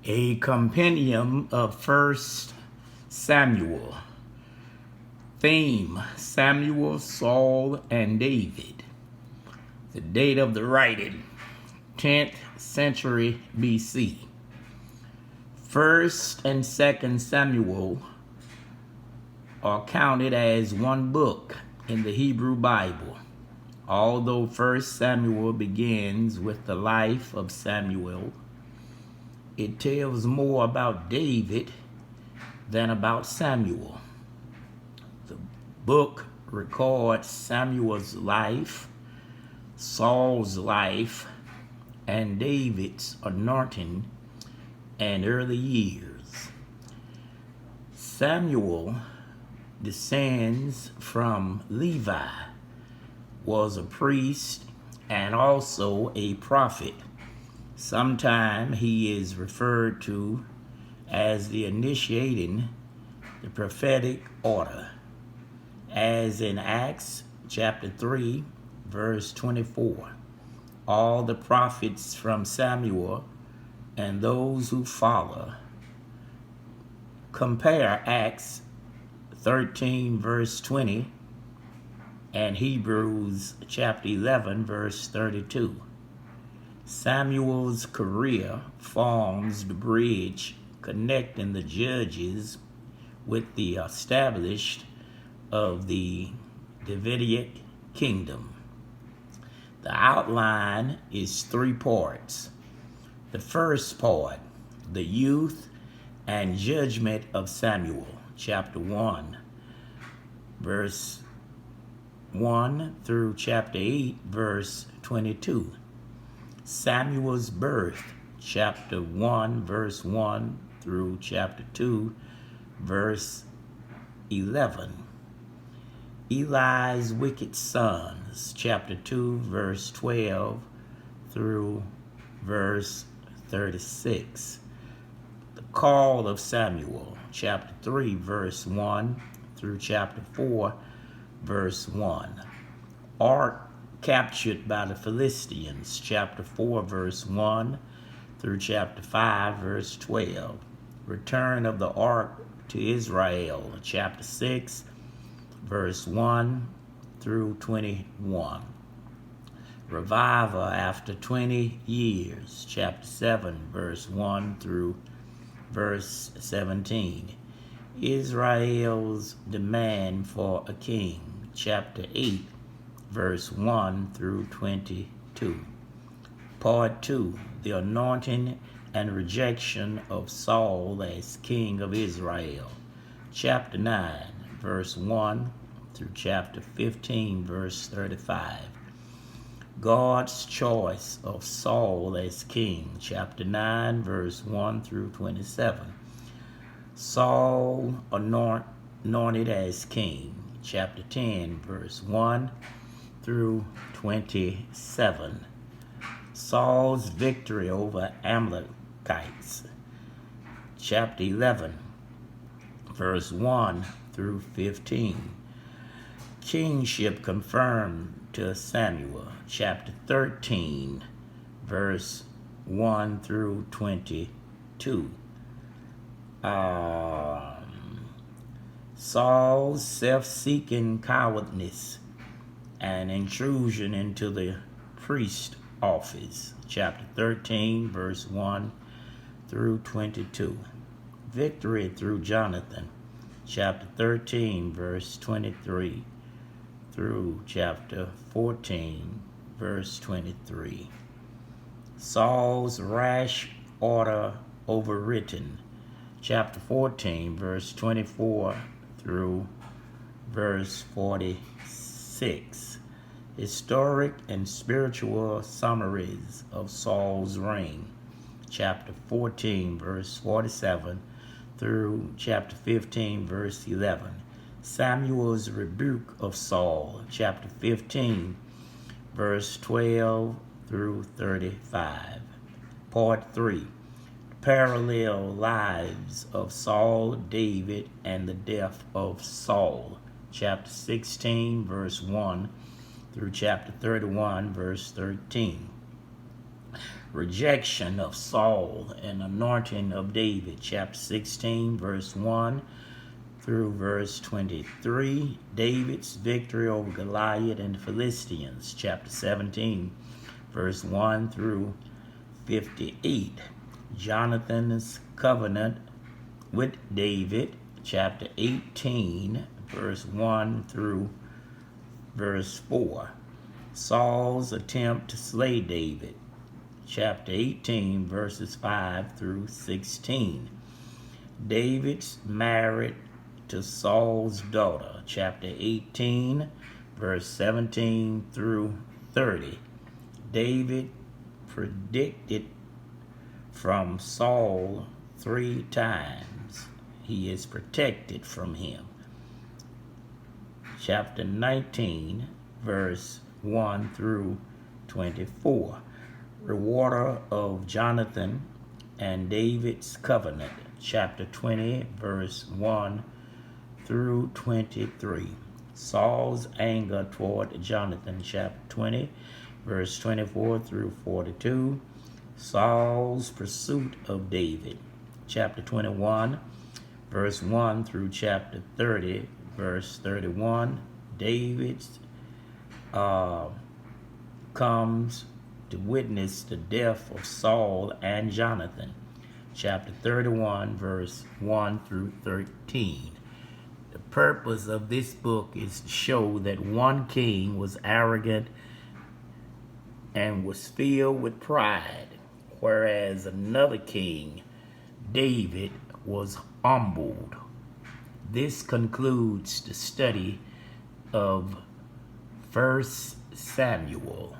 A compendium of First Samuel. Theme: Samuel, Saul, and David. The date of the writing: 10th century BC. First and Second Samuel are counted as one book in the Hebrew Bible. Although First Samuel begins with the life of Samuel, it tells more about David than about Samuel. The book records Samuel's life, Saul's life, and David's anointing and early years. Samuel descends from Levi, was a priest and also a prophet. Sometimes he is referred to as the initiating the prophetic order, as in Acts chapter 3, verse 24. All the prophets from Samuel and those who follow. Compare Acts 13, verse 20, and Hebrews chapter 11, verse 32. Samuel's career forms the bridge connecting the judges with the established of the Davidic kingdom. The outline is three parts. The first part, the youth and judgment of Samuel, chapter 1, verse 1 through chapter 8, verse 22. Samuel's birth, chapter 1, verse 1 through chapter 2, verse 11. Eli's wicked sons, chapter 2, verse 12 through verse 36. The call of Samuel, chapter 3, verse 1 through chapter 4, verse 1. Ark captured by the Philistines, chapter 4, verse 1 through chapter 5, verse 12. Return of the ark to Israel, chapter 6, verse 1 through 21. Revival after 20 years, chapter 7, verse 1 through verse 17. Israel's demand for a king, chapter 8, verse 1 through 22. Part 2, the anointing and rejection of Saul as king of Israel, chapter 9, verse 1 through chapter 15, verse 35. God's choice of Saul as king, chapter 9, verse 1 through 27. Saul anointed as king, chapter 10, verse 1 through 27. Saul's victory over Amalekites, chapter 11, verse 1 through 15. Kingship confirmed to Samuel, chapter 13, verse 1 through 22. Saul's self-seeking cowardness and intrusion into the priest office, chapter 13, verse 1 through 22. Victory through Jonathan, chapter 13, verse 23 through chapter 14, verse 23. Saul's rash order overwritten, chapter 14, verse 24 through verse 46. Historic and spiritual summaries of Saul's reign, chapter 14, verse 47 through chapter 15, verse 11. Samuel's rebuke of Saul, chapter 15, verse 12 through 35. Part 3, parallel lives of Saul, David, and the death of Saul, chapter 16, verse 1 through chapter 31, verse 13. rejection of Saul and anointing of David, chapter 16, verse 1 through verse 23. David's victory over Goliath and the Philistines, chapter 17, verse 1 through 58. Jonathan's covenant with David, chapter 18, verse 1 through verse 4. Saul's attempt to slay David, chapter 18, verses 5 through 16. David's married to Saul's daughter, chapter 18, verse 17 through 30. David predicted from Saul 3 times. He is protected from him. Chapter 19, verse 1 through 24. Rewarder of Jonathan and David's covenant, chapter 20, verse 1 through 23. Saul's anger toward Jonathan, chapter 20, verse 24 through 42. Saul's pursuit of David, chapter 21, verse 1 through chapter 30, verse 31. David comes to witness the death of Saul and Jonathan, chapter 31, verse 1 through 13. The purpose of this book is to show that one king was arrogant and was filled with pride, whereas another king, David, was humbled. This concludes the study of 1 Samuel.